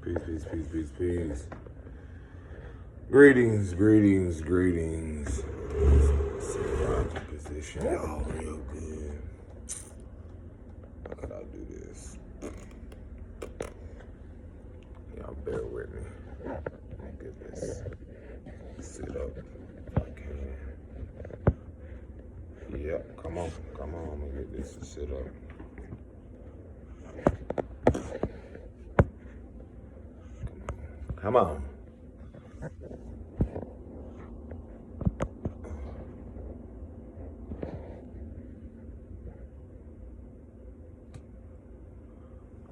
Peace, peace, peace, peace, peace. Greetings, greetings, greetings. Sit position, y'all, real good. How could I do this? Y'all bear with me. Let me get this. Sit up if I can. Yep, come on. I'm gonna get this to sit up. Come on.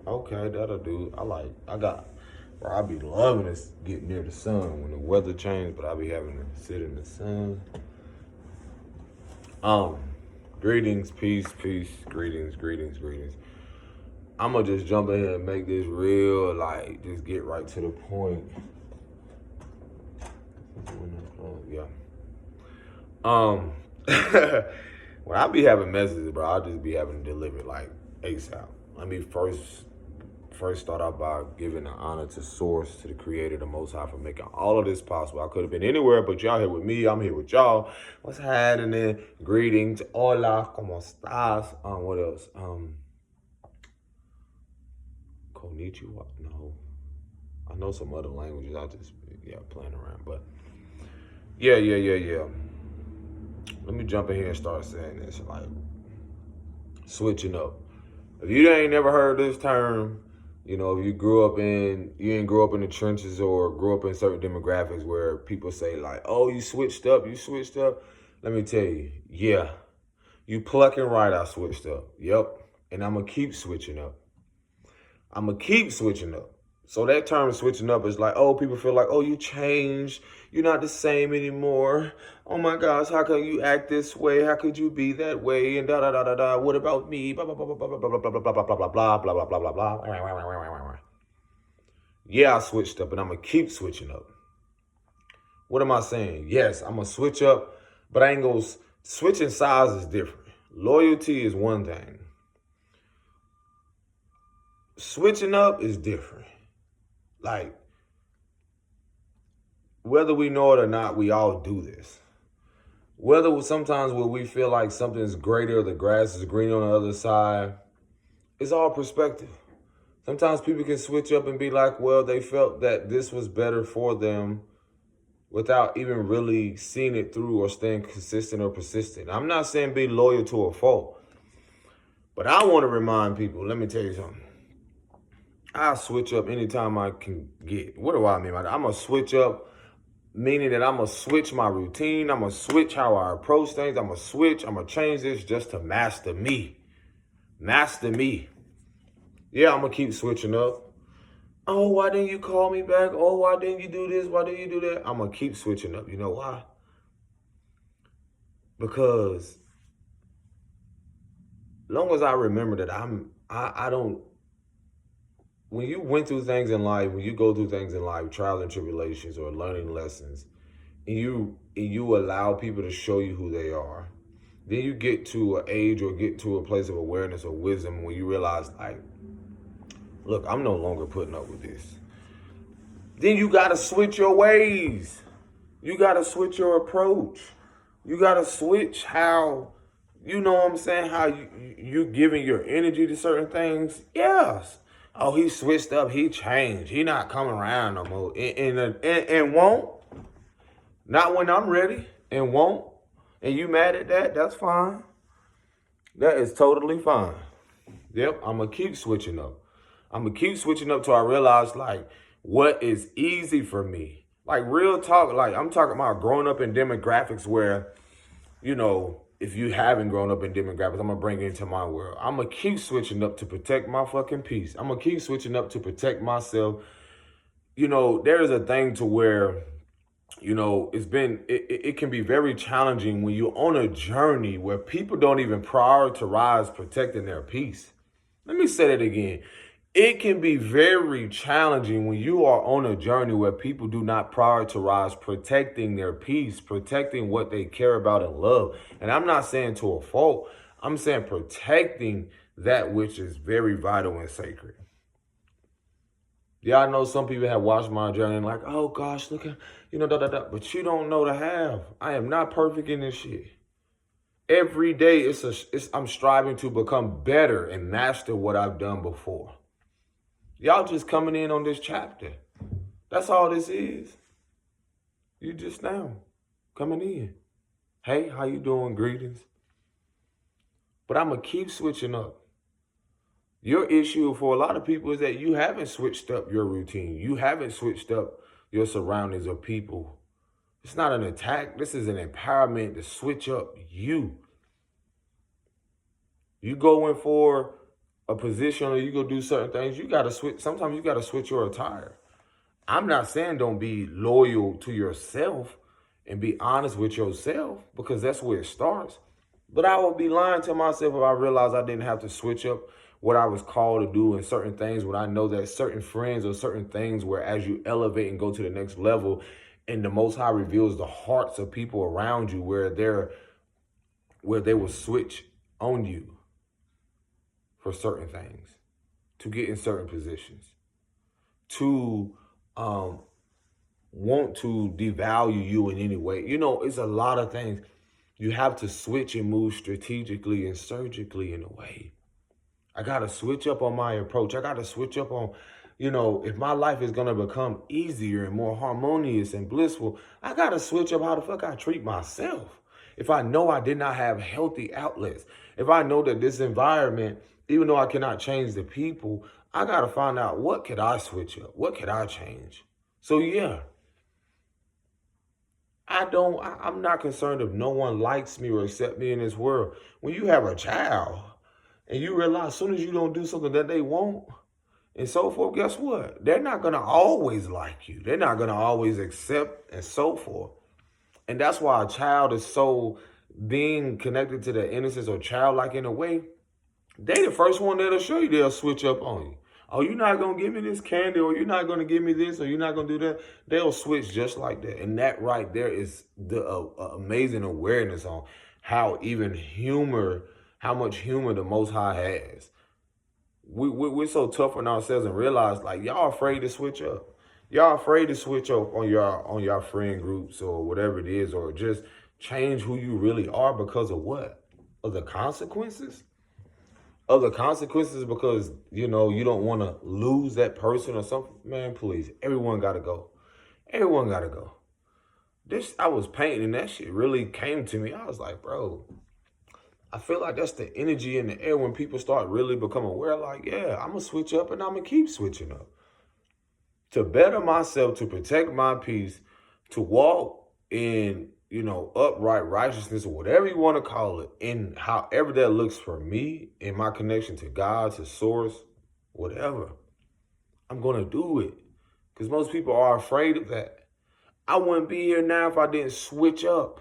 Okay, that'll do. I be loving to get near the sun when the weather changes, but I be having to sit in the sun. Greetings, peace, greetings. I'm gonna just jump in here and make this real, just get right to the point. Yeah. When I be having messages, bro, I just be having to deliver it ASAP. Let me first start out by giving the honor to Source, to the Creator, the Most High, for making all of this possible. I could have been anywhere, but y'all here with me. I'm here with y'all. What's happening? Greetings. Hola. ¿Cómo estás? What else? Konnichiwa? No. I know some other languages. I just, playing around. But, yeah. Let me jump in here and start saying this, switching up. If you ain't never heard this term, if you ain't grew up in the trenches or grew up in certain demographics where people say oh, you switched up. Let me tell you, yeah, you plucking right, I switched up. Yep. And I'm going to keep switching up. So that term switching up is people feel oh, you changed. You're not the same anymore. Oh my gosh, how can you act this way? How could you be that way? And da. What about me? Blah, blah, blah, blah, blah, blah, blah, blah, blah, blah, blah, blah, blah, blah, blah, blah. Yeah, I switched up and I'm going to keep switching up. What am I saying? Yes, I'm going to switch up, but I ain't going to. Switching sides is different. Loyalty is one thing. Switching up is different. Whether we know it or not, we all do this. Sometimes when we feel like something's greater, the grass is greener on the other side, it's all perspective. Sometimes people can switch up and be they felt that this was better for them without even really seeing it through or staying consistent or persistent. I'm not saying be loyal to a fault, but I want to remind people, let me tell you something. I switch up anytime I can get. What do I mean by that? I'm going to switch up, meaning that I'm going to switch my routine. I'm going to switch how I approach things. I'm going to change this just to master me. Yeah, I'm going to keep switching up. Oh, why didn't you call me back? Oh, why didn't you do this? Why didn't you do that? I'm going to keep switching up. You know why? Because long as I remember that I don't, when you went through things in life, when you go through things in life, trials and tribulations or learning lessons, and you allow people to show you who they are, then you get to an age or get to a place of awareness or wisdom when you realize, look, I'm no longer putting up with this. Then you got to switch your ways. You got to switch your approach. You got to switch how, how you giving your energy to certain things. Yes. Oh, he switched up. He changed. He not coming around no more. And won't. Not when I'm ready. And won't. And you mad at that? That's fine. That is totally fine. Yep, I'm going to keep switching up. Till I realize, what is easy for me. Real talk, I'm talking about growing up in demographics where, if you haven't grown up in demographics, I'm going to bring it into my world. I'm going to keep switching up to protect my fucking peace. I'm going to keep switching up to protect myself. There is a thing to where, it can be very challenging when you're on a journey where people don't even prioritize protecting their peace. Let me say that again. It can be very challenging when you are on a journey where people do not prioritize protecting their peace, protecting what they care about and love. And I'm not saying to a fault. I'm saying protecting that which is very vital and sacred. Yeah, I know some people have watched my journey and like, oh gosh, look at, But you don't know the half. I am not perfect in this shit. Every day I'm striving to become better and master what I've done before. Y'all just coming in on this chapter. That's all this is. You just now coming in. Hey, how you doing? Greetings. But I'm going to keep switching up. Your issue for a lot of people is that you haven't switched up your routine. You haven't switched up your surroundings or people. It's not an attack. This is an empowerment to switch up you. You go in for a position or you go do certain things, you got to switch. Sometimes you got to switch your attire. I'm not saying don't be loyal to yourself and be honest with yourself, because that's where it starts. But I would be lying to myself if I realized I didn't have to switch up what I was called to do in certain things when I know that certain friends or certain things where as you elevate and go to the next level and the Most High reveals the hearts of people around you where they will switch on you for certain things, to get in certain positions, to want to devalue you in any way. It's a lot of things. You have to switch and move strategically and surgically in a way. I got to switch up on my approach. I got to switch up on, if my life is going to become easier and more harmonious and blissful, I got to switch up how the fuck I treat myself. If I know I did not have healthy outlets, if I know that this environment, even though I cannot change the people, I got to find out what could I switch up? What could I change? So yeah, I'm not concerned if no one likes me or accept me in this world. When you have a child and you realize as soon as you don't do something that they want and so forth, guess what? They're not going to always like you. They're not going to always accept and so forth. And that's why a child is so being connected to the innocence or childlike in a way. They the first one that'll show you they'll switch up on you. Oh, you're not going to give me this candy, or you're not going to give me this, or you're not going to do that. They'll switch just like that. And that right there is the amazing awareness on how much humor the Most High has. We're so tough on ourselves and realize like y'all afraid to switch up. Y'all afraid to switch up on your friend groups or whatever it is, or just change who you really are because of what? Of the consequences? Of the consequences because, you don't want to lose that person or something. Man, please, everyone got to go. Everyone got to go. I was painting and that shit really came to me. I was like, bro, I feel like that's the energy in the air when people start really becoming aware, like, yeah, I'm going to switch up and I'm going to keep switching up. To better myself, to protect my peace, to walk in, upright righteousness or whatever you want to call it, and however that looks for me in my connection to God, to source, whatever, I'm going to do it. Because most people are afraid of that. I wouldn't be here now if I didn't switch up.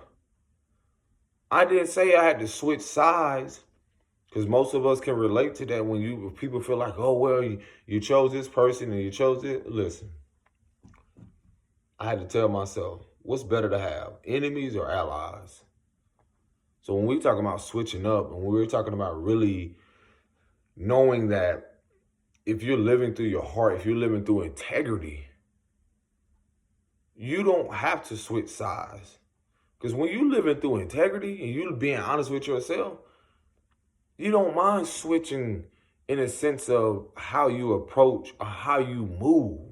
I didn't say I had to switch sides, because most of us can relate to that when people feel like, oh, well, you chose this person and you chose it. Listen, I had to tell myself, what's better to have, enemies or allies? So when we're talking about switching up and we're talking about really knowing that if you're living through your heart, if you're living through integrity, you don't have to switch sides. Because when you're living through integrity and you're being honest with yourself, you don't mind switching in a sense of how you approach or how you move.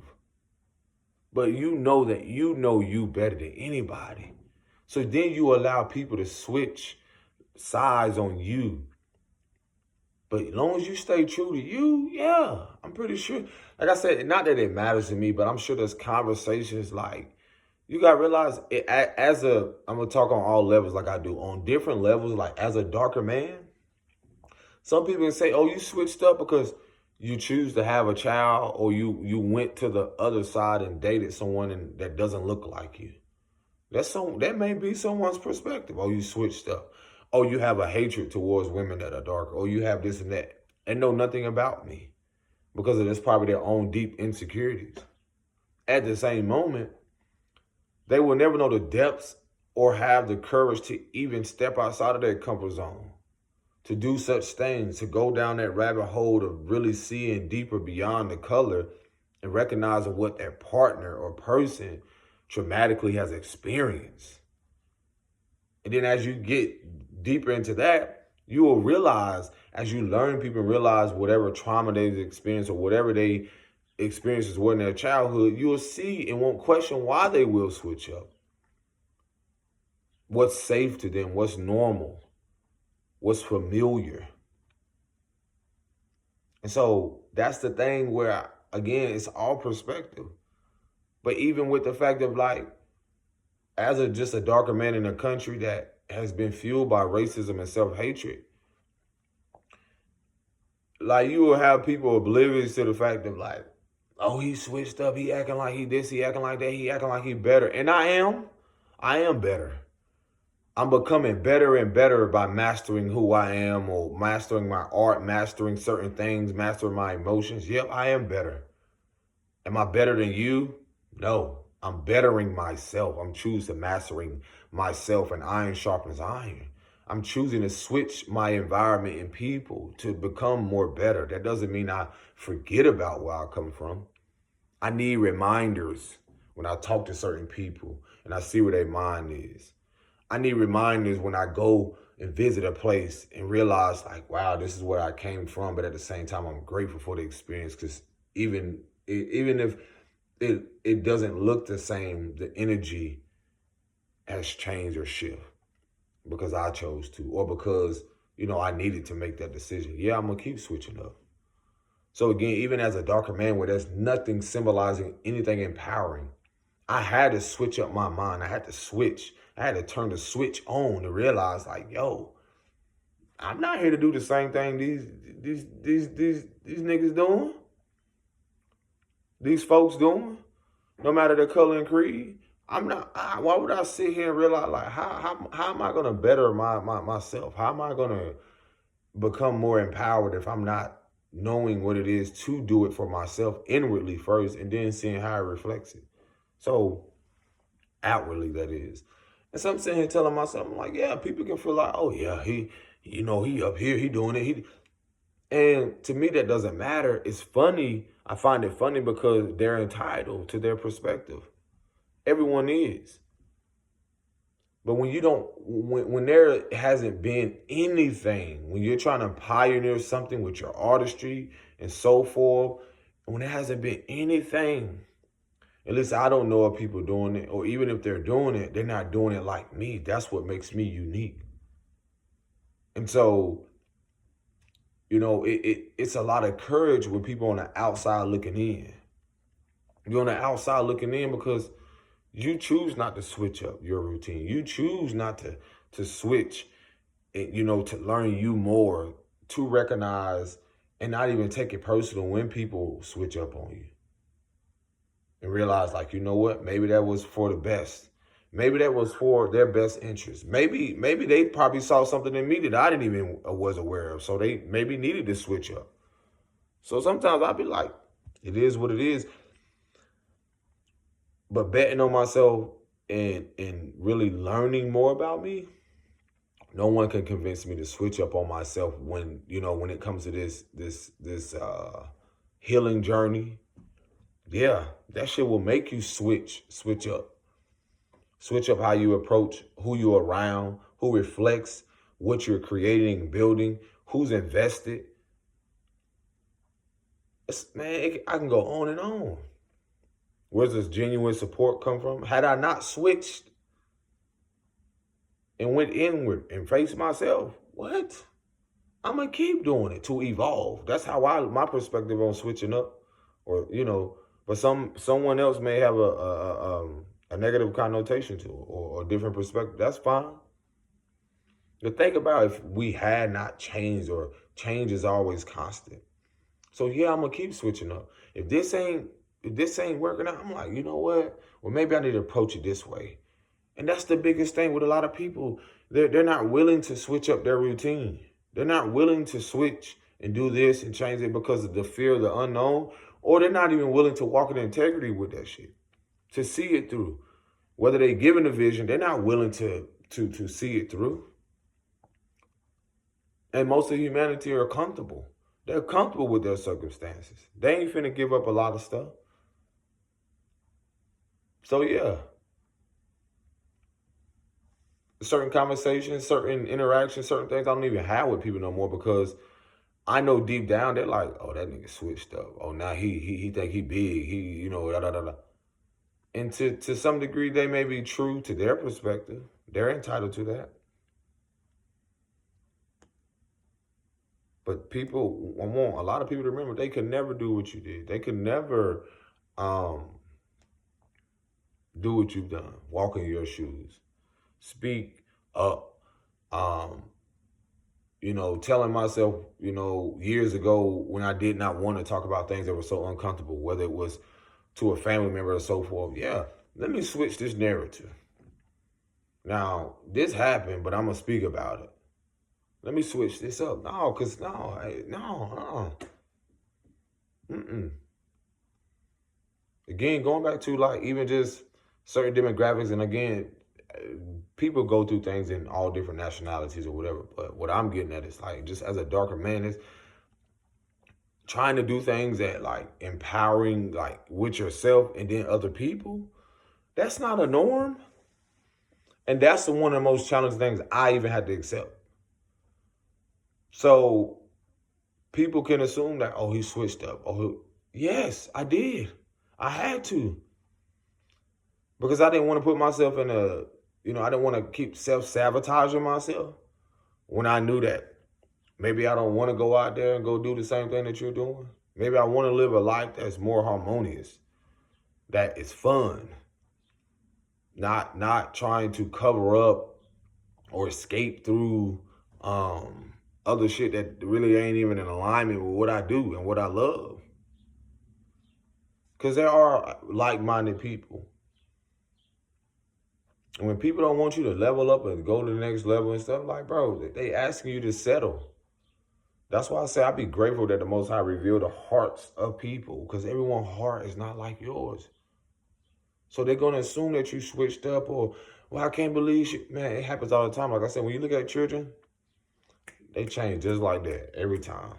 But you know that you know you better than anybody. So then you allow people to switch sides on you. But as long as you stay true to you, yeah, I'm pretty sure. Like I said, not that it matters to me, but I'm sure there's conversations like, you got to realize, I'm going to talk on all levels like I do. On different levels, like as a darker man, some people can say, oh, you switched up because you choose to have a child, or you went to the other side and dated someone that doesn't look like you. That may be someone's perspective. Oh, you switched up. Oh, you have a hatred towards women that are darker. Oh, you have this and that. And know nothing about me because of this, probably their own deep insecurities. At the same moment, they will never know the depths or have the courage to even step outside of their comfort zone, to do such things, to go down that rabbit hole of really seeing deeper beyond the color and recognizing what their partner or person traumatically has experienced. And then as you get deeper into that, you will realize, as you learn people realize whatever trauma they've experienced or whatever they experiences were in their childhood, you will see and won't question why they will switch up. What's safe to them, what's normal, what's familiar. And so that's the thing where, again, it's all perspective. But even with the fact of like, as just a darker man in a country that has been fueled by racism and self-hatred, like you will have people oblivious to the fact of like, oh, he switched up, he acting like he this, he acting like that, he acting like he better. And I am better. I'm becoming better and better by mastering who I am, or mastering my art, mastering certain things, mastering my emotions. Yep, I am better. Am I better than you? No, I'm bettering myself. I'm choosing mastering myself, and iron sharpens iron. I'm choosing to switch my environment and people to become more better. That doesn't mean I forget about where I come from. I need reminders when I talk to certain people and I see where their mind is. I need reminders when I go and visit a place and realize like, wow, this is where I came from. But at the same time, I'm grateful for the experience, because even if it doesn't look the same, the energy has changed or shift because I chose to, or because, I needed to make that decision. Yeah, I'm going to keep switching up. So again, even as a darker man where there's nothing symbolizing anything empowering, I had to switch up my mind. I had to switch. I had to turn the switch on to realize like, yo, I'm not here to do the same thing these niggas doing. These folks doing, no matter their color and creed. I'm not. Why would I sit here and realize like how am I gonna better myself? How am I gonna become more empowered if I'm not knowing what it is to do it for myself inwardly first, and then seeing how it reflects it? So outwardly, that is. And so I'm sitting here telling myself, I'm like, yeah, people can feel like, oh yeah, he up here, he doing it. And to me, that doesn't matter. It's funny. I find it funny because they're entitled to their perspective. Everyone is. But when there hasn't been anything, when you're trying to pioneer something with your artistry and so forth, when there hasn't been anything, at least I don't know of people doing it, or even if they're doing it, they're not doing it like me. That's what makes me unique. And so, it's a lot of courage when people on the outside looking in. You're on the outside looking in because you choose not to switch up your routine. You choose not to switch, to learn you more, to recognize and not even take it personal when people switch up on you. And realize like, you know what, maybe that was for the best. Maybe that was for their best interest. Maybe they probably saw something in me that I didn't even was aware of. So they maybe needed to switch up. So sometimes I'll be like, it is what it is. But betting on myself and really learning more about me, no one can convince me to switch up on myself when it comes to this healing journey. Yeah, that shit will make you switch up. Switch up how you approach, who you're around, who reflects what you're creating and building, who's invested. I can go on and on. Where's this genuine support come from? Had I not switched and went inward and faced myself, what? I'm going to keep doing it to evolve. That's how my perspective on switching up, or, but someone else may have a negative connotation to it, or a different perspective. That's fine. But think about if we had not changed, or change is always constant. So yeah, I'm gonna keep switching up. If this ain't working out, I'm like, you know what? Well, maybe I need to approach it this way. And that's the biggest thing with a lot of people. They're not willing to switch up their routine. They're not willing to switch and do this and change it because of the fear of the unknown, or they're not even willing to walk in integrity with that shit, to see it through. Whether they're given a vision, they're not willing to see it through. And most of humanity are comfortable. They're comfortable with their circumstances. They ain't finna give up a lot of stuff. So yeah, certain conversations, certain interactions, certain things I don't even have with people no more because I know deep down they're like, oh, that nigga switched up. Oh, now he think he big. He, da da da da. And to some degree, they may be true to their perspective. They're entitled to that. But people, I want a lot of people to remember they could never do what you did. They could never um, do what you've done. Walk in your shoes. Speak up. Um, telling myself, years ago when I did not want to talk about things that were so uncomfortable, whether it was to a family member or so forth. Yeah, let me switch this narrative. Now, this happened, but I'm going to speak about it. Let me switch this up. No, because Again, going back to like even just certain demographics, and again, people go through things in all different nationalities or whatever. But what I'm getting at is like, just as a darker man, is trying to do things that like empowering, like with yourself and then other people. That's not a norm. And that's one of the most challenging things I even had to accept. So people can assume that, oh, he switched up. Oh, yes, I did. I had to. Because I didn't want to put myself in I didn't want to keep self-sabotaging myself when I knew that maybe I don't want to go out there and go do the same thing that you're doing. Maybe I want to live a life that's more harmonious, that is fun, not trying to cover up or escape through other shit that really ain't even in alignment with what I do and what I love. Because there are like-minded people. And when people don't want you to level up and go to the next level and stuff, like, bro, they asking you to settle. That's why I say I'd be grateful that the Most High revealed the hearts of people, because everyone's heart is not like yours. So they're going to assume that you switched up or, well, I can't believe shit. Man, it happens all the time. Like I said, when you look at children, they change just like that every time.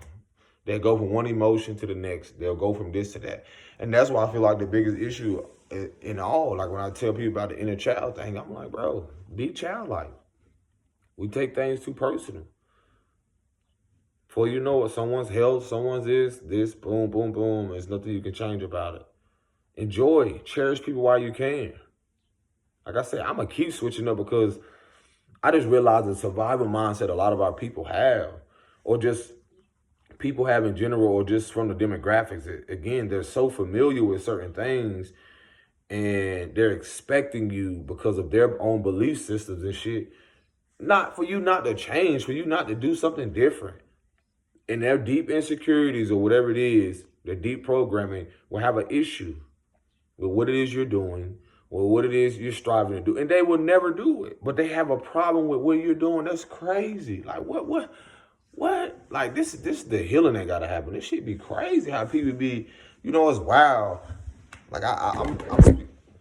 They'll go from one emotion to the next. They'll go from this to that. And that's why I feel like the biggest issue in all, like when I tell people about the inner child thing, I'm like, bro, be childlike. We take things too personal. Before you know it, someone's health, someone's this, boom, boom, boom. There's nothing you can change about it. Enjoy, cherish people while you can. Like I said, I'm going to keep switching up because I just realized the survival mindset a lot of our people have, or just people have in general, or just from the demographics. Again, they're so familiar with certain things and they're expecting you because of their own belief systems and shit, not for you not to change, for you not to do something different. And their deep insecurities or whatever it is, their deep programming will have an issue with what it is you're doing or what it is you're striving to do. And they will never do it, but they have a problem with what you're doing. That's crazy. Like, what? Like, this is the healing that got to happen. This shit be crazy how people be, it's wild. Like, I'm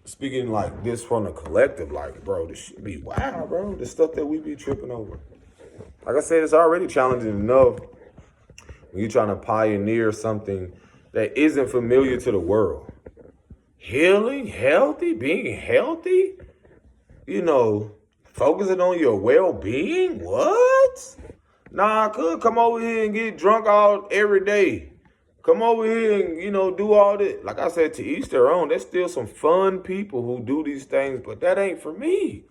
speaking like this from the collective. Like, bro, this shit be wild, bro. The stuff that we be tripping over. Like I said, it's already challenging enough when you're trying to pioneer something that isn't familiar to the world. Healing, healthy, being healthy, focusing on your well-being. What? Nah, I could come over here and get drunk every day. Come over here and, do all this. Like I said, to each their own. There's still some fun people who do these things, but that ain't for me.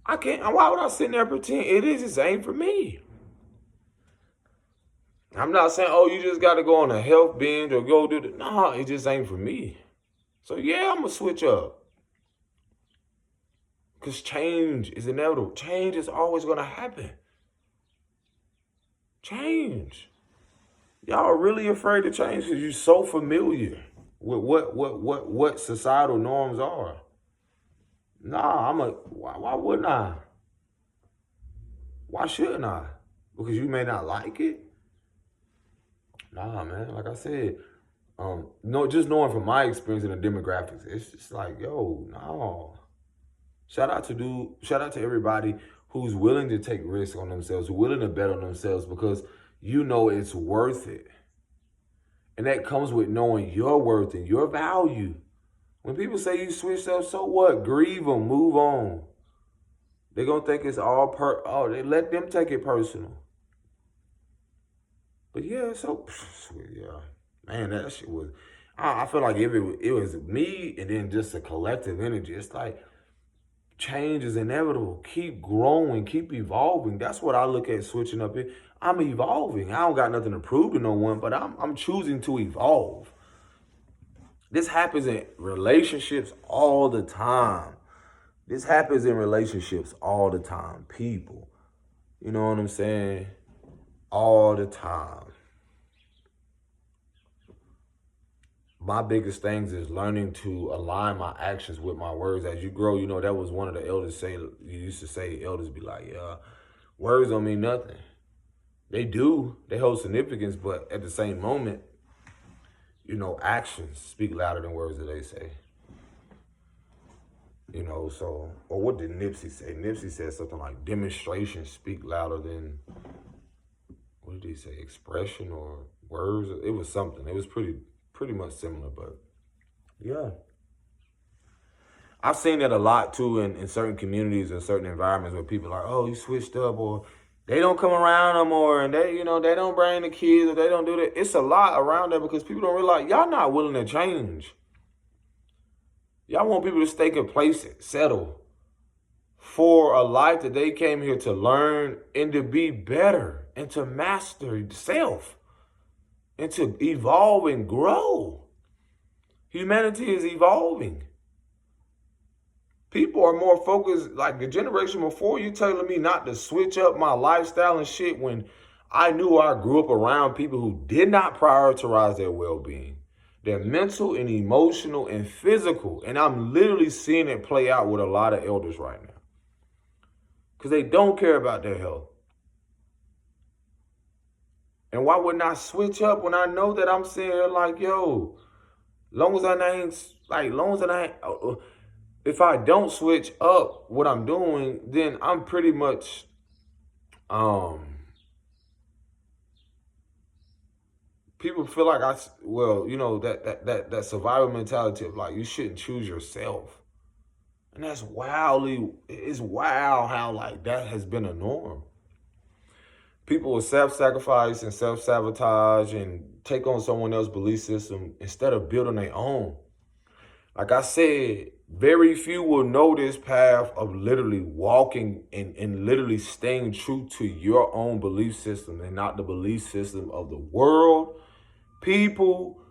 I can't. Why would I sit there and pretend it just ain't for me? I'm not saying, oh, you just got to go on a health binge or go do that. No, it just ain't for me. So, yeah, I'm going to switch up. Because change is inevitable. Change is always going to happen. Change. Y'all are really afraid to change because you're so familiar with what societal norms are. Nah, why wouldn't I? Why shouldn't I? Because you may not like it? Nah, man, like I said, just knowing from my experience in the demographics, it's just like, yo, no. Shout out to everybody who's willing to take risks on themselves, who's willing to bet on themselves because it's worth it. And that comes with knowing your worth and your value. When people say you switched up, so what? Grieve them, move on. They're going to think it's all they let them take it personal. But yeah, so, yeah. Man, that shit was, I feel like if it was me and then just a collective energy, it's like change is inevitable. Keep growing, keep evolving. That's what I look at switching up here. I'm evolving. I don't got nothing to prove to no one, but I'm choosing to evolve. This happens in relationships all the time. This happens in relationships all the time. People, you know what I'm saying? All the time. My biggest things is learning to align my actions with my words. As you grow, you know, that was one of the elders say, you used to say, elders be like, yeah, words don't mean nothing. They do, they hold significance, but at the same moment, you know, actions speak louder than words that they say. You know, so, or what did Nipsey say? Nipsey said something like demonstrations speak louder than, what did he say? Expression or words? It was something. It was pretty much similar, but yeah. I've seen that a lot too in certain communities and certain environments where people are like, oh, you switched up, or they don't come around no more, and they, you know, they don't bring the kids, or they don't do that. It's a lot around there because people don't realize y'all not willing to change. Y'all want people to stay complacent, settle for a life that they came here to learn and to be better and to master self and to evolve and grow. Humanity is evolving. People are more focused, like the generation before you telling me not to switch up my lifestyle and shit when I knew I grew up around people who did not prioritize their well-being. Their mental and emotional and physical. And I'm literally seeing it play out with a lot of elders right now. Because they don't care about their health. And why wouldn't I switch up when I know that I'm sitting here like, yo, if I don't switch up what I'm doing, then I'm pretty much, people feel like that survival mentality of like, you shouldn't choose yourself. And it's wild how like that has been a norm. People will self-sacrifice and self-sabotage and take on someone else's belief system instead of building their own. Like I said, very few will know this path of literally walking and literally staying true to your own belief system and not the belief system of the world, people,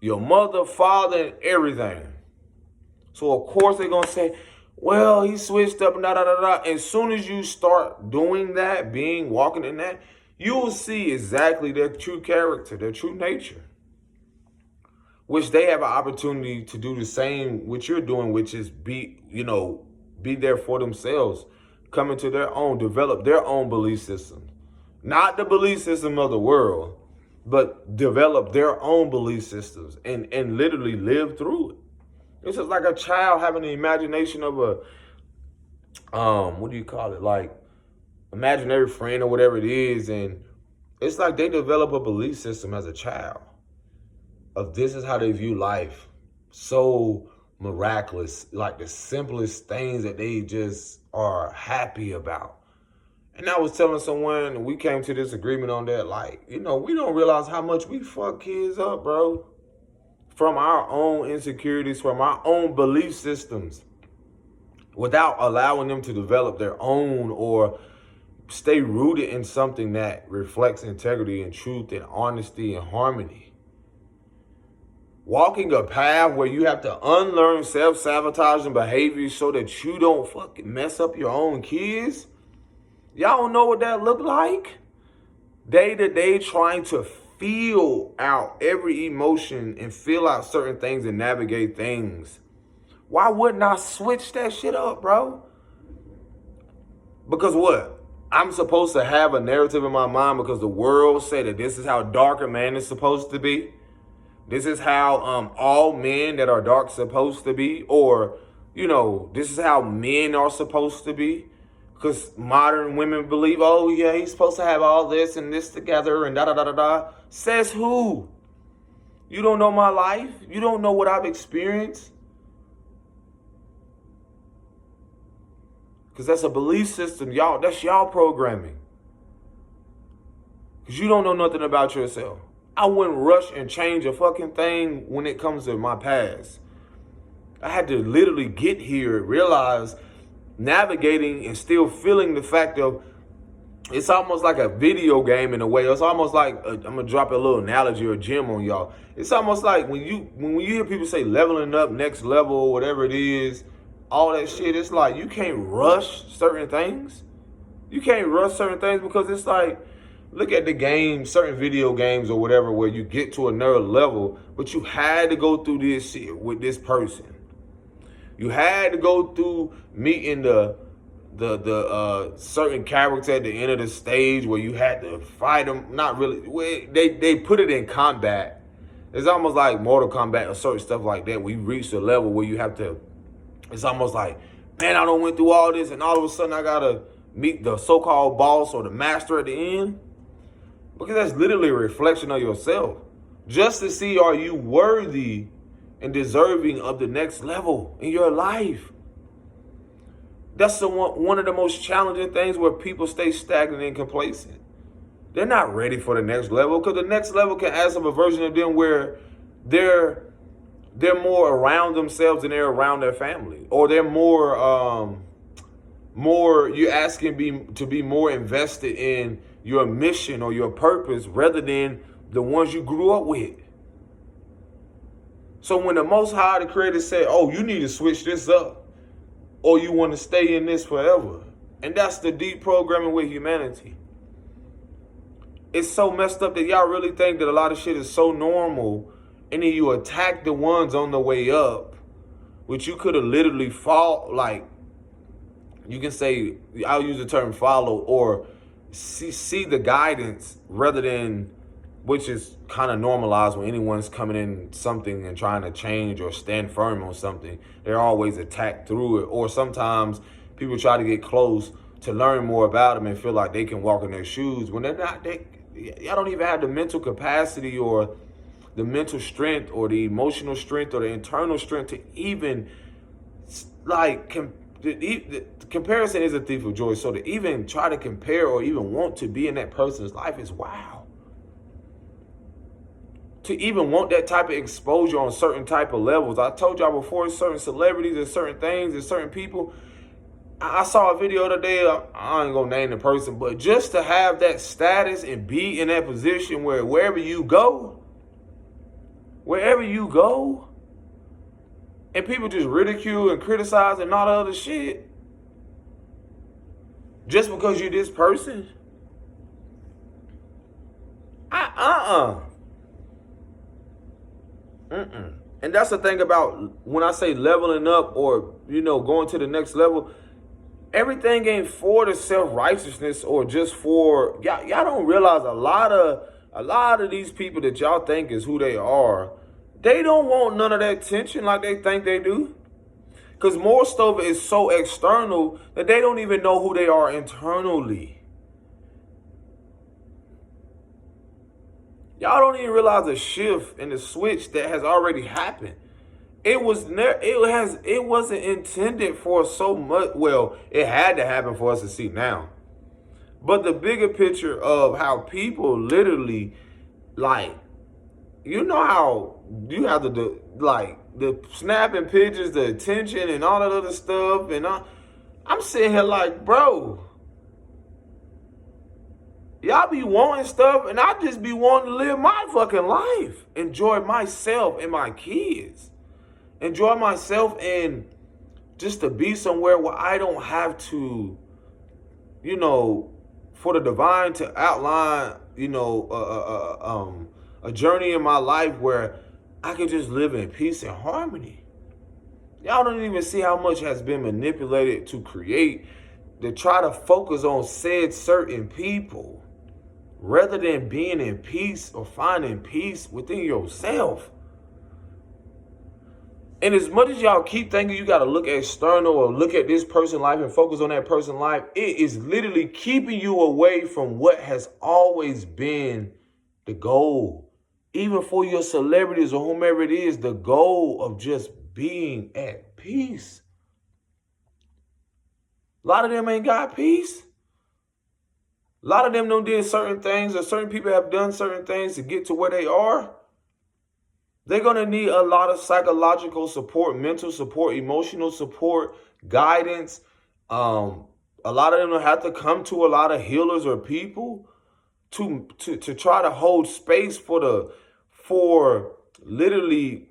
your mother, father, and everything. So of course they're going to say, well, he switched up and da-da-da-da. As soon as you start doing that, walking in that, you will see exactly their true character, their true nature. Which they have an opportunity to do the same, what you're doing, which is be there for themselves, come into their own, develop their own belief system. Not the belief system of the world, but develop their own belief systems and literally live through it. It's just like a child having the imagination of like imaginary friend or whatever it is. And it's like they develop a belief system as a child of this is how they view life. So miraculous, like the simplest things that they just are happy about. And I was telling someone, we came to this agreement on that, like, we don't realize how much we fuck kids up, bro. From our own insecurities, from our own belief systems, without allowing them to develop their own or stay rooted in something that reflects integrity and truth and honesty and harmony. Walking a path where you have to unlearn self-sabotaging behaviors so that you don't fucking mess up your own kids. Y'all don't know what that look like? Day to day trying to feel out every emotion and feel out certain things and navigate things. Why wouldn't I switch that shit up, bro? Because what? I'm supposed to have a narrative in my mind because the world say that this is how dark a man is supposed to be. This is how all men that are dark supposed to be. Or, this is how men are supposed to be. Because modern women believe, oh yeah, he's supposed to have all this and this together and da-da-da-da-da. Says who? You don't know my life. You don't know what I've experienced. Because that's a belief system, y'all. That's y'all programming. Because you don't know nothing about yourself. I wouldn't rush and change a fucking thing when it comes to my past. I had to literally get here, realize, navigating and still feeling the fact of, it's almost like a video game in a way. It's almost like, I'm going to drop a little analogy or gem on y'all. It's almost like when you hear people say leveling up, next level, whatever it is, all that shit, it's like you can't rush certain things. You can't rush certain things because it's like, look at the game, certain video games or whatever, where you get to another level, but you had to go through this shit with this person. You had to go through meeting the certain character at the end of the stage where you had to fight them. Not really. They put it in combat. It's almost like Mortal Kombat or certain stuff like that. We reach a level where you have to. It's almost like, man, I done went through all this, and all of a sudden I gotta meet the so-called boss or the master at the end. Because that's literally a reflection of yourself, just to see, are you worthy and deserving of the next level in your life. That's one of the most challenging things where people stay stagnant and complacent. They're not ready for the next level, because the next level can add some a version of them where they're more around themselves than they're around their family, or they're more you're asking to be more invested in your mission or your purpose rather than the ones you grew up with. So when the Most High, the Creator, said, oh, you need to switch this up, or you want to stay in this forever. And that's the deep programming with humanity. It's so messed up that y'all really think that a lot of shit is so normal, and then you attack the ones on the way up, which you could have literally like, you can say, I'll use the term follow, or see the guidance rather than, which is kind of normalized when anyone's coming in something and trying to change or stand firm on something. They're always attacked through it. Or sometimes people try to get close to learn more about them and feel like they can walk in their shoes when they're not. Y'all don't even have the mental capacity or the mental strength or the emotional strength or the internal strength to even, like, the comparison is a thief of joy. So to even try to compare or even want to be in that person's life is wow. To even want that type of exposure on certain type of levels. I told y'all before, certain celebrities and certain things and certain people. I saw a video the other day, I ain't gonna name the person, but just to have that status and be in that position where wherever you go, and people just ridicule and criticize and all the other shit, just because you're this person. And that's the thing about when I say leveling up or, going to the next level, everything ain't for the self-righteousness or just for, y'all don't realize a lot of these people that y'all think is who they are, they don't want none of that attention like they think they do. Because more stuff is so external that they don't even know who they are internally. Y'all don't even realize the shift and the switch that has already happened. It wasn't intended for so much. Well, it had to happen for us to see now. But the bigger picture of how people literally, like, how you have the snapping pictures, the attention and all that other stuff. And I'm sitting here like, bro, y'all be wanting stuff, and I just be wanting to live my fucking life. Enjoy myself and my kids. Enjoy myself and just to be somewhere where I don't have to, for the divine to outline, a journey in my life where I can just live in peace and harmony. Y'all don't even see how much has been manipulated to try to focus on said certain people, rather than being in peace or finding peace within yourself. And as much as y'all keep thinking you got to look external or look at this person's life and focus on that person's life, it is literally keeping you away from what has always been the goal. Even for your celebrities or whomever it is, the goal of just being at peace. A lot of them ain't got peace. A lot of them don't did certain things, or certain people have done certain things to get to where they are. They're going to need a lot of psychological support, mental support, emotional support, guidance. A lot of them will have to come to a lot of healers or people to try to hold space for literally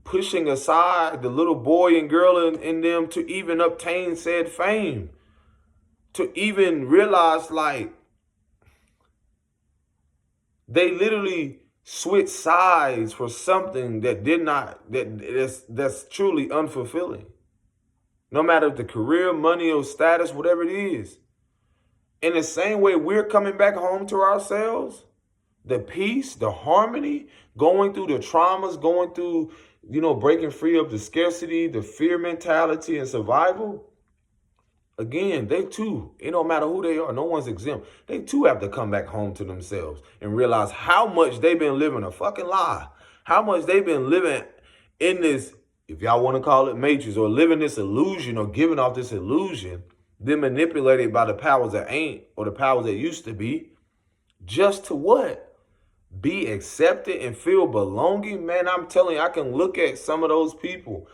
pushing aside the little boy and girl in them to even obtain said fame, to even realize like they literally switch sides for something that's truly unfulfilling. No matter if the career, money, or status, whatever it is. In the same way we're coming back home to ourselves, the peace, the harmony, going through the traumas, going through, breaking free of the scarcity, the fear mentality, and survival. Again, they too, it don't matter who they are, no one's exempt. They too have to come back home to themselves and realize how much they've been living a fucking lie. How much they've been living in this, if y'all want to call it matrix, or living this illusion or giving off this illusion, been manipulated by the powers that ain't, or the powers that used to be, just to what? Be accepted and feel belonging. Man, I'm telling you, I can look at some of those people.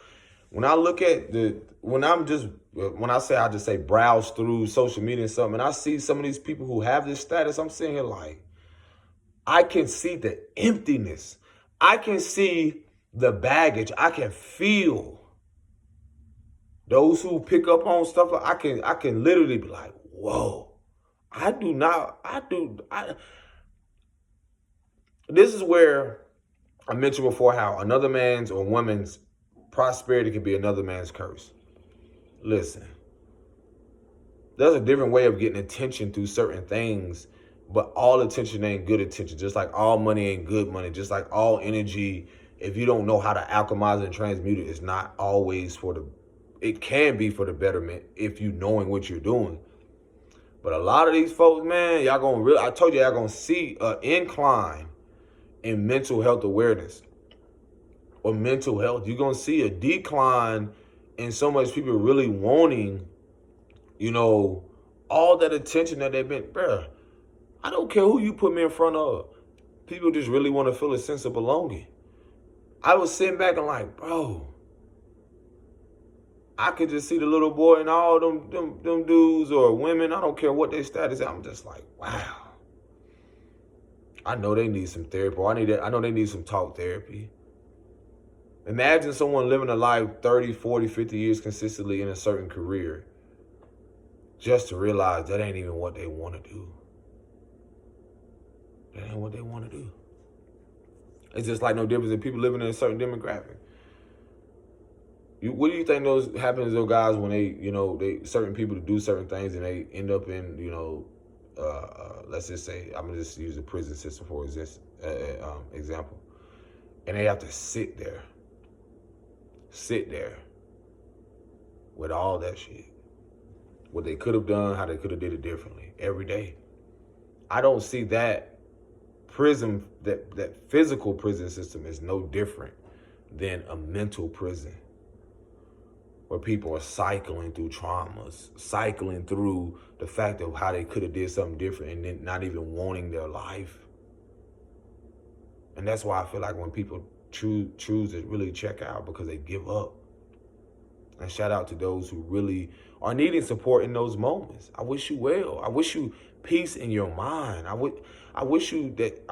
When I look at I just say browse through social media and something, and I see some of these people who have this status, I'm sitting here like, I can see the emptiness. I can see the baggage. I can feel those who pick up on stuff. I can literally be like, whoa, this is where I mentioned before how another man's or woman's prosperity can be another man's curse. Listen, there's a different way of getting attention through certain things, but all attention ain't good attention. Just like all money ain't good money. Just like all energy, if you don't know how to alchemize and transmute it, it's not always it can be for the betterment if you knowing what you're doing. But a lot of these folks, man, I told you, y'all gonna see an incline in mental health awareness or mental health. You're gonna see a decline in so much people really wanting, all that attention that they've been, bruh, I don't care who you put me in front of. People just really want to feel a sense of belonging. I was sitting back and like, bro, I could just see the little boy and all them dudes or women, I don't care what their status is. I'm just like, wow. I know they need some therapy. I know they need some talk therapy. Imagine someone living a life 30, 40, 50 years consistently in a certain career just to realize that ain't even what they want to do. That ain't what they want to do. It's just like no difference in people living in a certain demographic. What do you think happens to those guys when they certain people to do certain things and they end up in, let's just say, I'm going to just use the prison system for example. And they have to sit there with all that shit. What they could have done, how they could have did it differently every day. I don't see that prison, that physical prison system is no different than a mental prison where people are cycling through traumas, cycling through the fact of how they could have did something different and then not even wanting their life. And that's why I feel like when people choose to really check out, because they give up. And shout out to those who really are needing support in those moments. I wish you well. I wish you peace in your mind. I wish you that,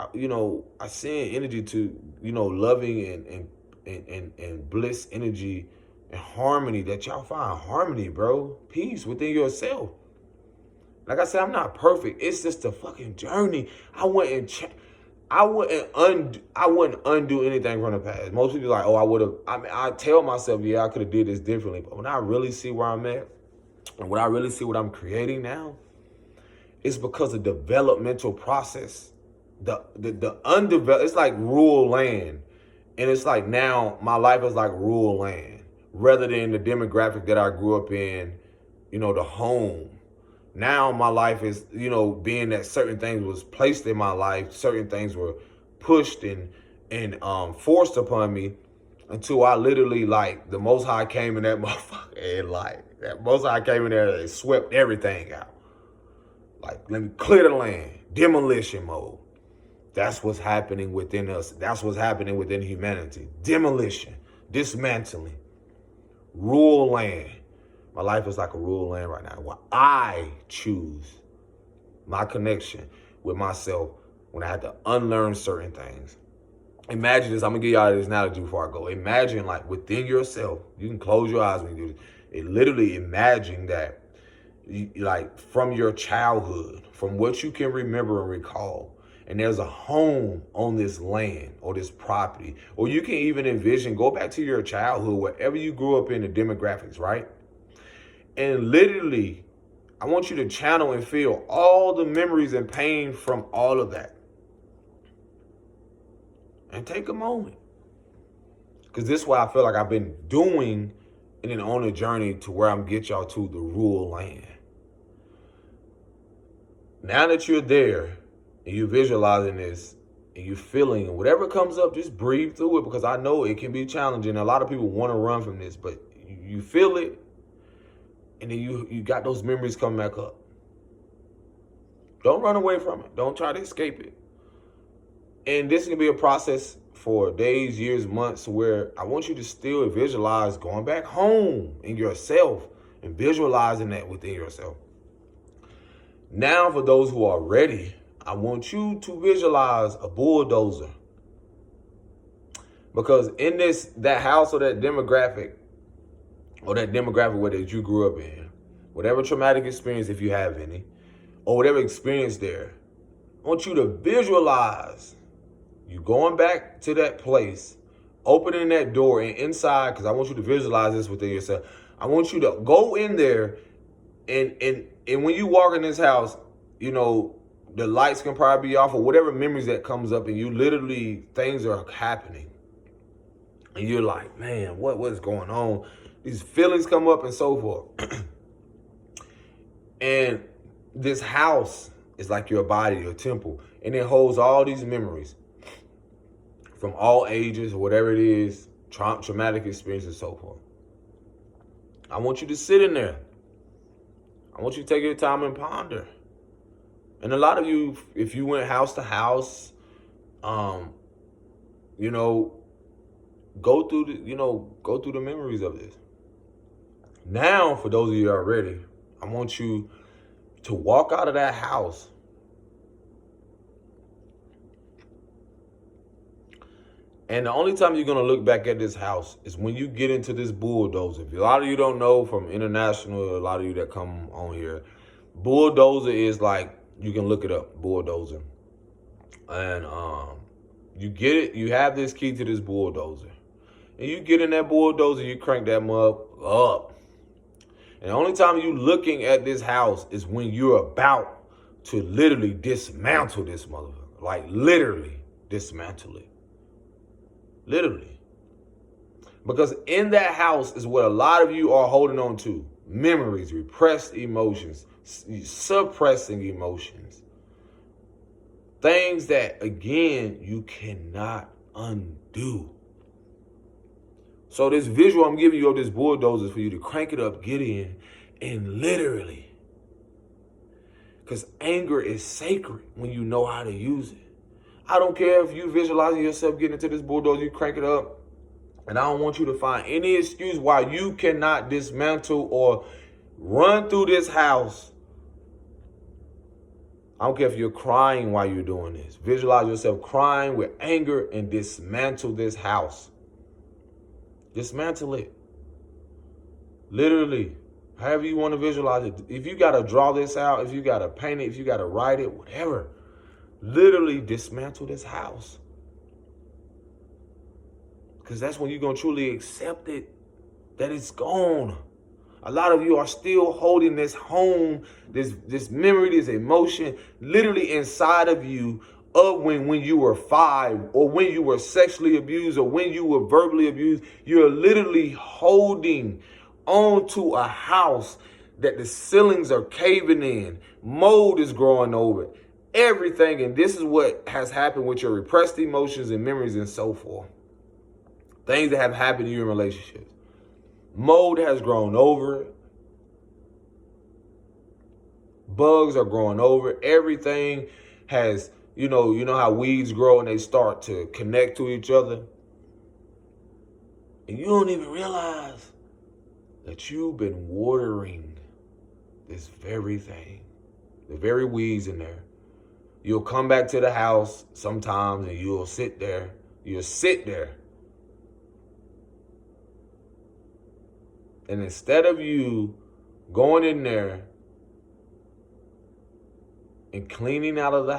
I send energy to, loving and bliss energy and harmony, that y'all find harmony, bro. Peace within yourself. Like I said, I'm not perfect. It's just a fucking journey. I wouldn't undo anything from the past. Most people are like, I tell myself, yeah, I could have did this differently. But when I really see where I'm at, and when I really see what I'm creating now, it's because of developmental process. The undeveloped, it's like rural land. And it's like now my life is like rural land rather than the demographic that I grew up in, the home. Now my life is, being that certain things was placed in my life, certain things were pushed and forced upon me. until I literally, like, the Most High came in that motherfucker and, like, that Most High came in there and swept everything out. Like, let me clear the land. Demolition mode. That's what's happening within us. That's what's happening within humanity. Demolition. Dismantling. Rural land. My life is like a rural land right now, where I choose my connection with myself when I have to unlearn certain things. Imagine this. I'm going to give y'all this analogy before I go. Imagine, like, within yourself, you can close your eyes when you do this. It literally imagine that, like, from your childhood, from what you can remember and recall, and there's a home on this land or this property, or you can even envision, go back to your childhood, wherever you grew up in, the demographics, right? And literally, I want you to channel and feel all the memories and pain from all of that. And take a moment. Because this is what I feel like I've been doing and then on a journey to where I'm get y'all to the rural land. Now that you're there and you're visualizing this and you're feeling whatever comes up, just breathe through it, because I know it can be challenging. A lot of people want to run from this, but you feel it, and then you got those memories coming back up. Don't run away from it. Don't try to escape it. And this can be a process for days, years, months, where I want you to still visualize going back home in yourself and visualizing that within yourself. Now, for those who are ready, I want you to visualize a bulldozer. Because in that house or that demographic where that you grew up in, whatever traumatic experience, if you have any, or whatever experience there, I want you to visualize you going back to that place, opening that door, and inside, because I want you to visualize this within yourself. I want you to go in there, and when you walk in this house, you know, the lights can probably be off, or whatever memories that comes up, and you literally, things are happening. And you're like, man, what is going on? These feelings come up and so forth. And this house is like your body, your temple, and it holds all these memories from all ages, or whatever it is, traumatic experiences and so forth. I want you to sit in there. I want you to take your time and ponder. And a lot of you, if you went house to house, you know, go through the memories of this. Now, for those of you who are ready, I want you to walk out of that house And the only time you're going to look back at this house is when you get into this bulldozer. If a lot of you don't know from international, a lot of you that come on here, bulldozer is like, you can look it up, bulldozer. And you get it, you have this key to this bulldozer. And you get in that bulldozer, you crank that mug up. And the only time you looking at this house is when you're about to literally dismantle this motherfucker. Like literally dismantle it. Literally. Because in that house is what a lot of you are holding on to. Memories, repressed emotions, suppressing emotions. Things that, again, you cannot undo. So this visual I'm giving you of this bulldozer is for you to crank it up, get in, and literally. Because anger is sacred when you know how to use it. I don't care if you visualizing yourself getting into this bulldozer, you crank it up. And I don't want you to find any excuse why you cannot dismantle or run through this house. I don't care if you're crying while you're doing this. Visualize yourself crying with anger and dismantle this house. Dismantle it. Literally. However you want to visualize it. If you got to draw this out, if you got to paint it, if you got to write it, whatever. Literally dismantle this house. Because that's when you're going to truly accept it, that it's gone. A lot of you are still holding this home, this memory, this emotion, literally inside of you of when you were 5 or when you were sexually abused or when you were verbally abused. You're literally holding on to a house that the ceilings are caving in. Mold is growing over it. Everything. And this is what has happened with your repressed emotions and memories and so forth. Things that have happened to you in relationships. Mold has grown over it. Bugs are growing over it. Everything has, you know how weeds grow and they start to connect to each other. And you don't even realize that you've been watering this very thing, the very weeds in there. You'll come back to the house sometimes and you'll sit there. And instead of you going in there and cleaning out the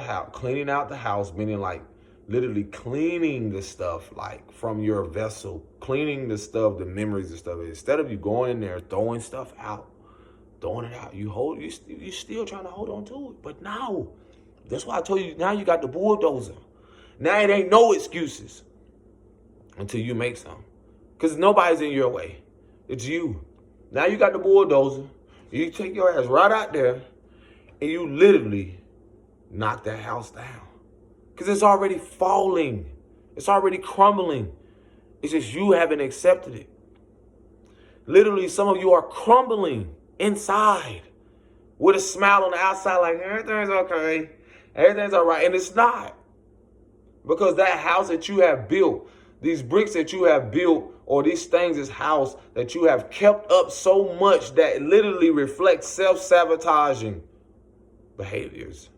house, meaning like literally cleaning the stuff like from your vessel, cleaning the stuff, the memories and stuff. Instead of you going in there, throwing stuff out, you still trying to hold on to it. But now, that's why I told you, now you got the bulldozer. Now it ain't no excuses until you make some. Because nobody's in your way. It's you. Now you got the bulldozer. You take your ass right out there and you literally knock that house down. Because it's already falling. It's already crumbling. It's just you haven't accepted it. Literally, some of you are crumbling inside with a smile on the outside like everything's okay. Everything's all right. And it's not. Because that house that you have built, these bricks that you have built, or these things, this house that you have kept up so much that it literally reflects self-sabotaging behaviors.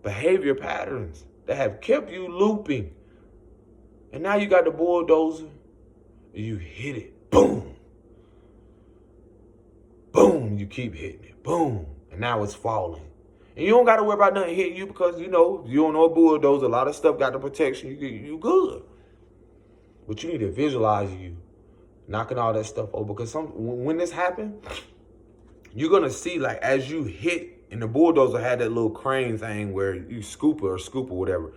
Behavior patterns that have kept you looping. And now you got the bulldozer and you hit it. Boom. Boom. You keep hitting it. Boom. And now it's falling. And you don't got to worry about nothing hitting you because, you don't know a bulldozer. A lot of stuff got the protection. You good. But you need to visualize you knocking all that stuff over. Because when this happens, you're going to see like as you hit, and the bulldozer had that little crane thing where you scoop or whatever.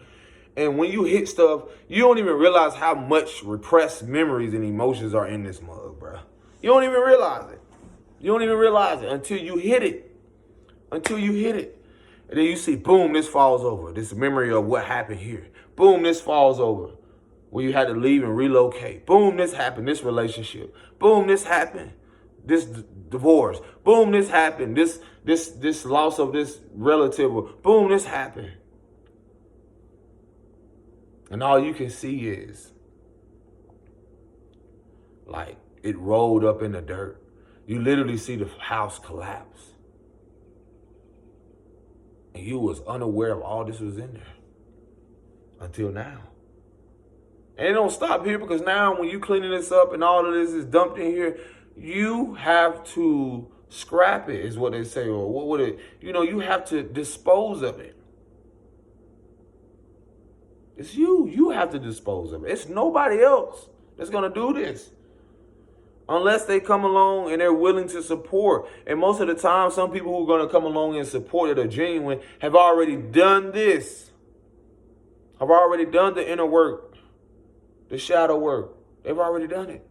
And when you hit stuff, you don't even realize how much repressed memories and emotions are in this mug, bro. You don't even realize it. You don't even realize it until you hit it. Until you hit it. And then you see, boom, this falls over. This memory of what happened here. Boom, this falls over. When you had to leave and relocate. Boom, this happened, this relationship. Boom, this happened. This divorce. Boom, this happened. This loss of this relative. Boom, this happened. And all you can see is like it rolled up in the dirt. You literally see the house collapse. And you was unaware of all this was in there until now. And it don't stop here because now when you cleaning this up and all of this is dumped in here, you have to scrap it is what they say. Or what would it, you have to dispose of it. It's you. You have to dispose of it. It's nobody else that's going to do this. Unless they come along and they're willing to support. And most of the time, some people who are going to come along and support that are genuine have already done this. Have already done the inner work. The shadow work. They've already done it.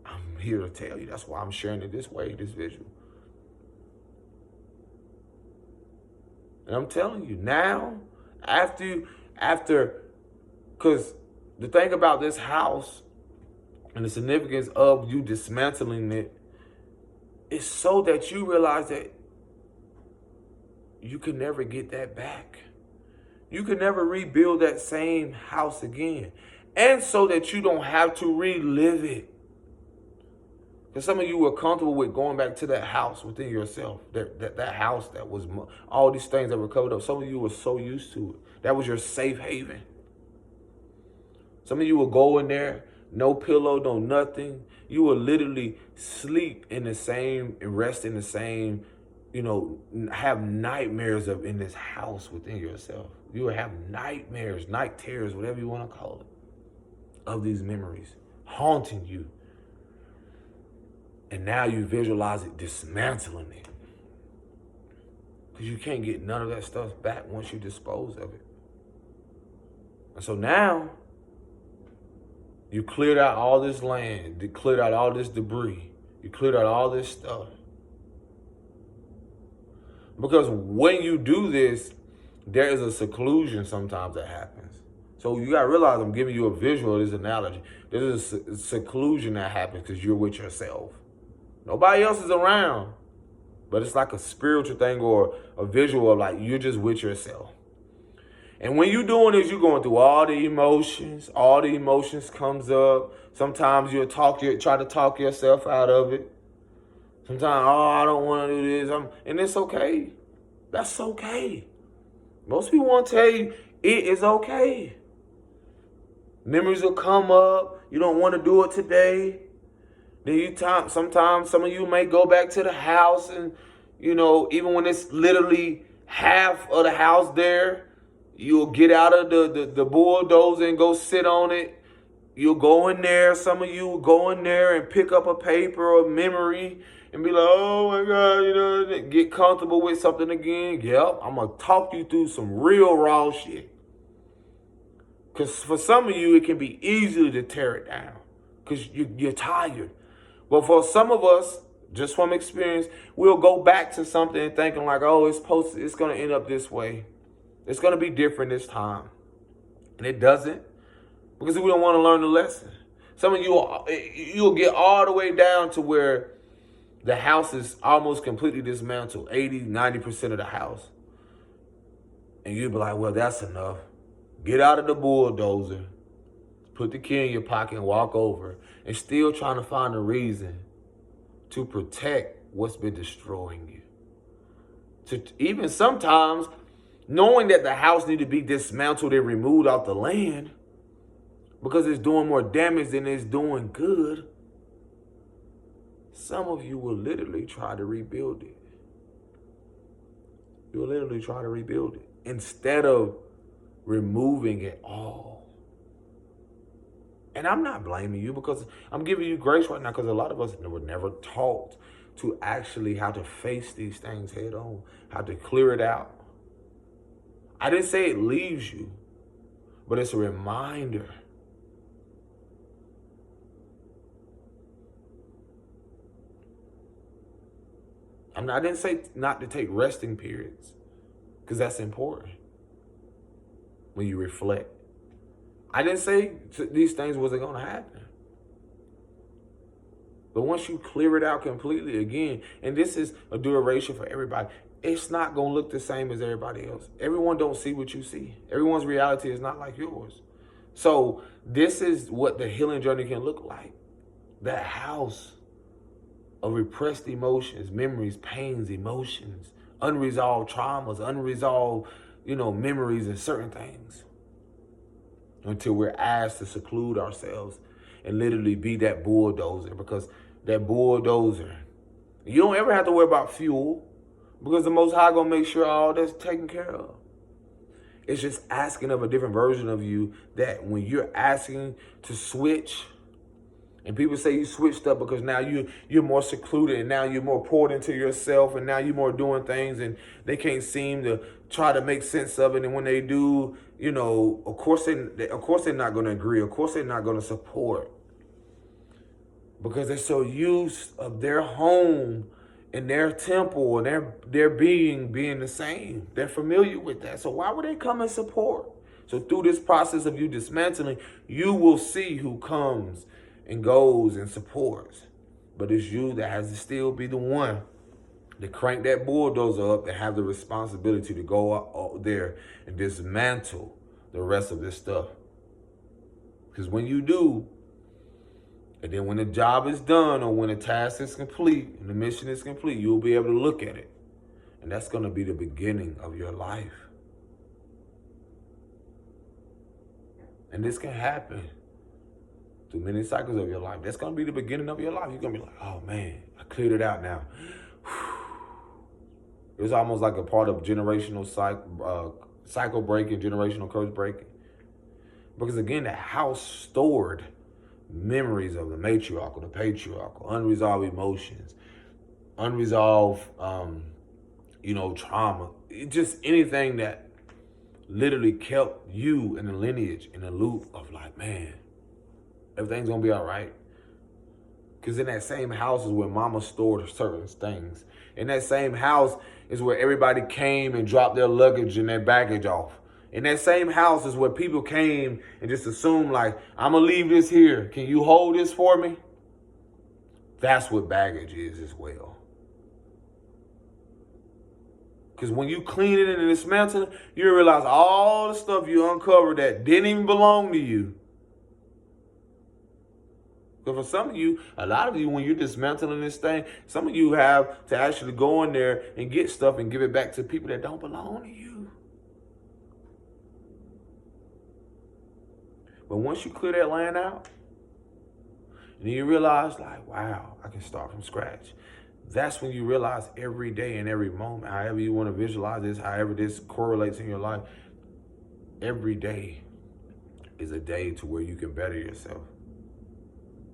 I'm here to tell you. That's why I'm sharing it this way, this visual. And I'm telling you, now, after, because the thing about this house and the significance of you dismantling it is so that you realize that you can never get that back. You can never rebuild that same house again. And so that you don't have to relive it. Because some of you were comfortable with going back to that house within yourself. That house that was all these things that were covered up. Some of you were so used to it. That was your safe haven. Some of you will go in there, no pillow, no nothing. You will literally sleep in the same and rest in the same, have nightmares of in this house within yourself. You will have nightmares, night terrors, whatever you want to call it, of these memories haunting you. And now you visualize it dismantling it. Because you can't get none of that stuff back once you dispose of it. And so now, you cleared out all this land, you cleared out all this debris, you cleared out all this stuff. Because when you do this, there is a seclusion sometimes that happens. So you gotta realize I'm giving you a visual of this analogy. There's a seclusion that happens because you're with yourself. Nobody else is around. But it's like a spiritual thing or a visual of like you're just with yourself. And when you're doing this, you're going through all the emotions. All the emotions comes up. Sometimes you try to talk yourself out of it. Sometimes, oh, I don't want to do this. And it's okay. That's okay. Most people want to tell you it is okay. Memories will come up. You don't want to do it today. Then sometimes some of you may go back to the house and, even when it's literally half of the house there, you'll get out of the bulldozer and go sit on it. You'll go in there. Some of you will go in there and pick up a paper or memory and be like, oh my God, get comfortable with something again. Yep, I'm going to talk you through some real raw shit. Because for some of you, it can be easy to tear it down because you're tired. But for some of us, just from experience, we'll go back to something thinking like, oh, it's going to end up this way. It's going to be different this time. And it doesn't because we don't want to learn the lesson. Some of you'll get all the way down to where the house is almost completely dismantled, 80, 90% of the house. And you'll be like, well, that's enough. Get out of the bulldozer, put the key in your pocket and walk over, and still trying to find a reason to protect what's been destroying you. Even sometimes, knowing that the house needs to be dismantled and removed off the land because it's doing more damage than it's doing good, some of you will literally try to rebuild it. You'll literally try to rebuild it instead of removing it all. And I'm not blaming you because I'm giving you grace right now because a lot of us were never taught to actually how to face these things head on, how to clear it out. I didn't say it leaves you, but it's a reminder. I didn't say not to take resting periods because that's important when you reflect. I didn't say these things wasn't going to happen. But once you clear it out completely again, and this is a duration for everybody, it's not going to look the same as everybody else. Everyone don't see what you see. Everyone's reality is not like yours. So this is what the healing journey can look like. That house of repressed emotions, memories, pains, emotions, unresolved traumas, unresolved, memories and certain things. Until we're asked to seclude ourselves and literally be that bulldozer. Because that bulldozer, you don't ever have to worry about fuel because the Most High gonna make sure all that's taken care of. It's just asking of a different version of you that when you're asking to switch, and people say you switched up because now you're more secluded and now you're more poured into yourself and now you're more doing things and they can't seem to try to make sense of it. And when they do, of course they're not going to agree. Of course they're not going to support because they're so used of their home and their temple and their being the same. They're familiar with that. So why would they come and support? So through this process of you dismantling, you will see who comes and goes and supports. But it's you that has to still be the one to crank that bulldozer up and have the responsibility to go out there and dismantle the rest of this stuff. Because when you do, and then when the job is done or when the task is complete and the mission is complete, you'll be able to look at it. And that's going to be the beginning of your life. And this can happen through many cycles of your life. That's going to be the beginning of your life. You're going to be like, oh man, I cleared it out now. It's almost like a part of generational cycle breaking, generational curse breaking. Because again, the house stored memories of the matriarchal, the patriarchal, unresolved emotions, unresolved, trauma. Just anything that literally kept you in the lineage, in the loop of like, man, everything's gonna be all right. Because in that same house is where mama stored certain things. In that same house is where everybody came and dropped their luggage and their baggage off. And that same house is where people came and just assumed, like, I'm going to leave this here. Can you hold this for me? That's what baggage is as well. Because when you clean it and dismantle it, you realize all the stuff you uncovered that didn't even belong to you. But for some of you, a lot of you, when you're dismantling this thing, some of you have to actually go in there and get stuff and give it back to people that don't belong to you. But once you clear that land out, and then you realize, like, wow, I can start from scratch. That's when you realize every day and every moment, however you want to visualize this, however this correlates in your life, every day is a day to where you can better yourself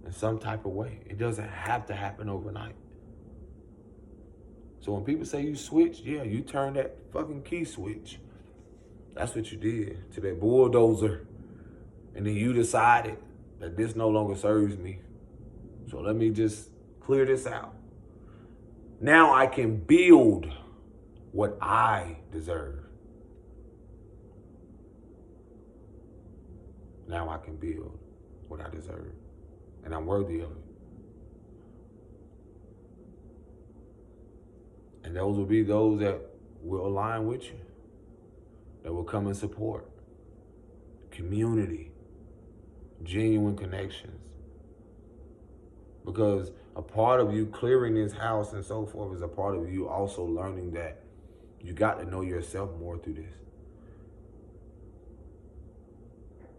in some type of way. It doesn't have to happen overnight. So when people say you switched, yeah, you turned that fucking key switch. That's what you did to that bulldozer. And then you decided that this no longer serves me. So let me just clear this out. Now I can build what I deserve. Now I can build what I deserve. And I'm worthy of it. And those will be those that will align with you, that will come and support. Community, genuine connections. Because a part of you clearing this house and so forth is a part of you also learning that you got to know yourself more through this.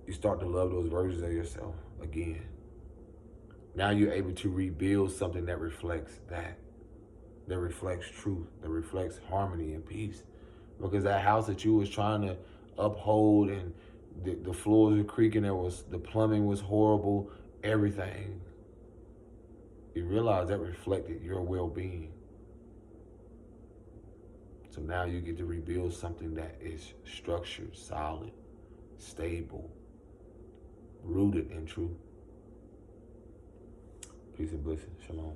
You start to love those versions of yourself again. Now you're able to rebuild something that reflects that reflects truth, that reflects harmony and peace. Because that house that you was trying to uphold and the floors were creaking, the plumbing was horrible, everything. You realize that reflected your well-being. So now you get to rebuild something that is structured, solid, stable, rooted in truth. Peace and blessings. Shalom.